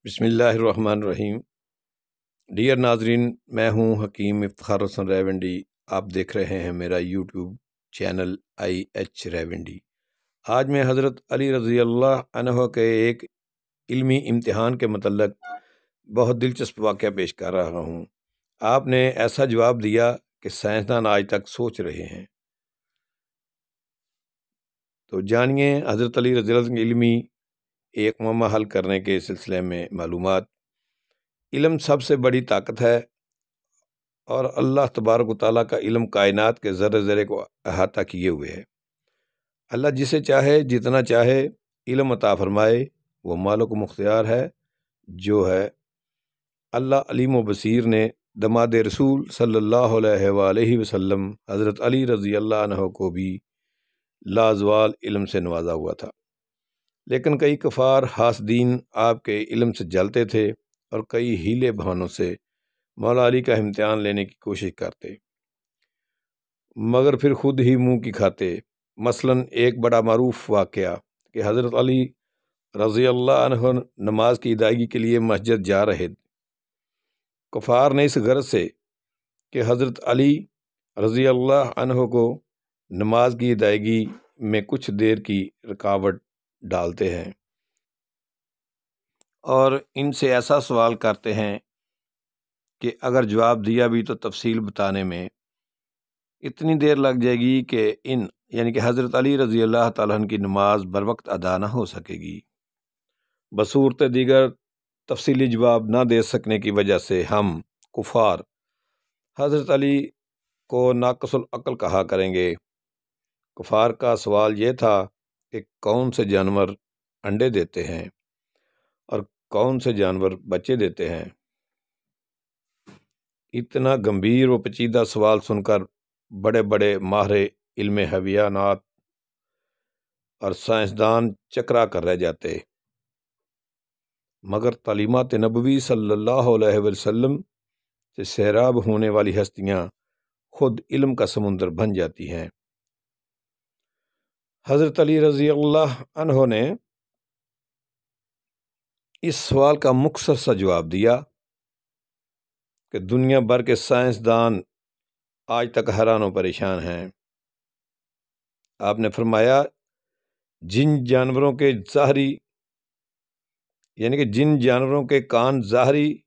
बिस्मिल्लाहिर्रहमानिर्रहीम। डियर नाजरीन, मैं हूं हकीम इफ्तिखार हुसैन रायवंडी। आप देख रहे हैं मेरा यूट्यूब चैनल IH रायवंडी। आज मैं हज़रत अली रज़ी अल्लाह अन्हो के एक इल्मी इम्तिहान के मतलब बहुत दिलचस्प वाक़या पेश कर रहा हूं। आपने ऐसा जवाब दिया कि साइंसदान आज तक सोच रहे हैं। तो जानिए हज़रत अली रज़ी अल्लाह की इल्मी एक मामला हल करने के सिलसिले में मालूमात। इल्म सबसे बड़ी ताकत है और अल्लाह तबारक व तआला का इल्म कायनात के ज़र्रे ज़र्रे को अहाता किए हुए है। अल्लाह जिसे चाहे जितना चाहे इल्म अता फरमाए, वो मालिक मुख्तियार है। जो है अल्लाह अलीम व बसीर ने दमाद रसूल सल्लल्लाहु अलैहि वसल्लम हज़रत अली रज़ी अल्लाह अन्हु को भी लाजवाल इल्म से नवाजा हुआ था। लेकिन कई कफ़ार हासदीन आपके इल्म से जलते थे और कई हीले बहानों से मौला अली का इम्तिहान लेने की कोशिश करते, मगर फिर खुद ही मुंह की खाते। मसलन एक बड़ा मारूफ वाक़या कि हज़रत अली रज़ी अल्लाह अन्हु नमाज की अदायगी के लिए मस्जिद जा रहे। कफ़ार ने इस गर्ज से कि हज़रत अली रज़ी अल्लाह अन्हु को नमाज की अदायगी में कुछ देर की रुकावट डालते हैं और इनसे ऐसा सवाल करते हैं कि अगर जवाब दिया भी तो तफसील बताने में इतनी देर लग जाएगी कि यानी कि हज़रत अली रज़ी अल्लाह तआला अन्हु की नमाज बर वक्त अदा न हो सकेगी। बसूरत दीगर तफसीली जवाब न दे सकने की वजह से हम कुफार हज़रत अली को नाक़िसुल अक़ल कहा करेंगे। कुफार का सवाल ये था कि कौन से जानवर अंडे देते हैं और कौन से जानवर बच्चे देते हैं। इतना गंभीर व पेचीदा सवाल सुनकर बड़े बड़े माहिर इल्म हवियानात और साइंसदान चकरा कर रह जाते, मगर तालीमात नबवी सल्लल्लाहु अलैहि वसल्लम से सैराब होने वाली हस्तियां खुद इल्म का समुंदर बन जाती हैं। हज़रत अली रज़ी अल्लाह अन्हु ने इस सवाल का मुख्तसर सा जवाब दिया कि दुनिया भर के साइंसदान आज तक हैरान व परेशान हैं। आपने फरमाया, जिन जानवरों के ज़ाहरी यानी कि जिन जानवरों के कान ज़ाहरी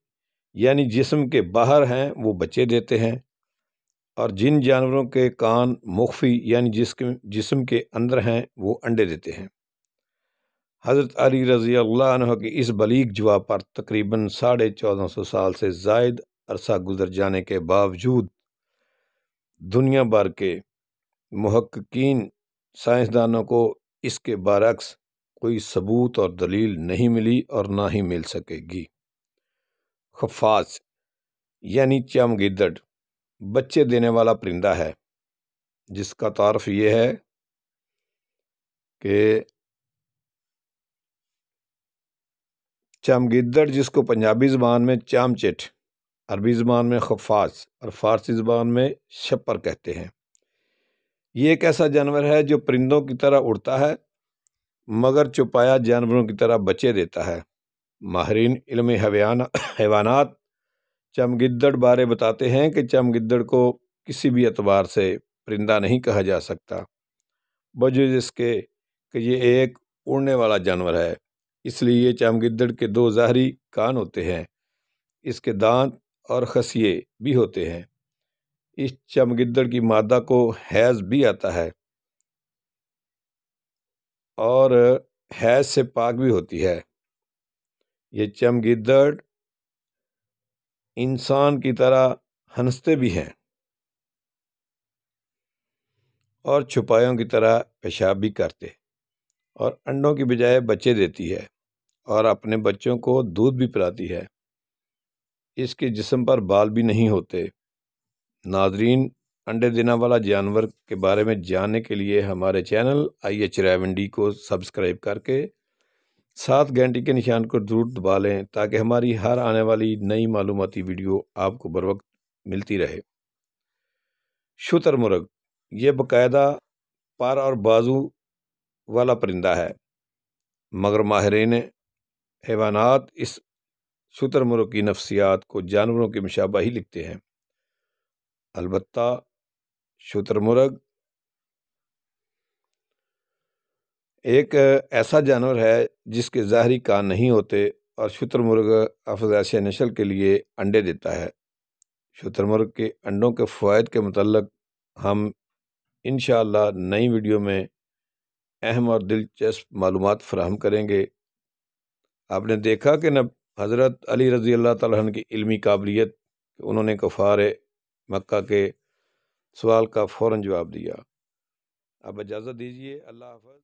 यानी जिस्म के बाहर हैं वो बच्चे देते हैं, और जिन जानवरों के कान मुख्फी यानी जिस्म के अंदर हैं वो अंडे देते हैं। हज़रत अली रज़ी अल्लाह अन्हु के इस बलीग जवाब पर तकरीबन 1450 साल से ज़ायद अरसा गुजर जाने के बावजूद दुनिया भर के मुहक्किकीन साइंसदानों को इसके बरअक्स कोई सबूत और दलील नहीं मिली और ना ही मिल सकेगी। खफ़ास यानी चमगिद्दड़ बच्चे देने वाला परिंदा है, जिसका तारफ़ ये है कि चमगिद्दड़, जिसको पंजाबी ज़बान में चामचिट, अरबी ज़बान में खफ़ास और फ़ारसी ज़बान में शप्पर कहते हैं। ये एक ऐसा जानवर है जो परिंदों की तरह उड़ता है मगर चौपाया जानवरों की तरह बच्चे देता है। माहिरीन इल्म हैवानात चमगिद्दड़ बारे बताते हैं कि चमगिद्दड़ को किसी भी एतबार से परिंदा नहीं कहा जा सकता, वजह इसके कि ये एक उड़ने वाला जानवर है। इसलिए चमगिद्दड़ के दो ज़ाहरी कान होते हैं, इसके दांत और खसिये भी होते हैं। इस चमगिद्दड़ की मादा को हैज़ भी आता है और हैज़ से पाक भी होती है। ये चमगिद्दड़ इंसान की तरह हंसते भी हैं और छुपायों की तरह पेशाब भी करते और अंडों की बजाय बच्चे देती है और अपने बच्चों को दूध भी पिलाती है। इसके जिस्म पर बाल भी नहीं होते। नाजरीन, अंडे देने वाला जानवर के बारे में जानने के लिए हमारे चैनल IH रायवंडी को सब्सक्राइब करके साथ घंटी के निशान को जरूर दबा लें ताकि हमारी हर आने वाली नई मालूमाती वीडियो आपको बर वक्त मिलती रहे। शुतुरमुर्ग ये बाकायदा पर और बाजू वाला परिंदा है, मगर माहिरीन हैवानात इस شتر مرغ کی نفسیات کو جانوروں کی مشابہ ہی لکھتے ہیں۔ البتہ شتر مرغ ایک ایسا جانور ہے جس کے ظاہری کان نہیں ہوتے، اور شتر مرغ افزائش نسل کے لیے انڈے دیتا ہے۔ شتر مرغ کے انڈوں کے فوائد کے متعلق ہم انشاءاللہ نئی ویڈیو میں اہم اور دلچسپ معلومات فراہم کریں گے۔ آپ نے دیکھا کہ حضرت علی رضی اللہ تعالیٰ عنہ کی علمی قابلیت، انہوں نے کفار مکہ کے سوال کا فوراً جواب دیا۔ اب اجازت دیجیے، اللہ حافظ۔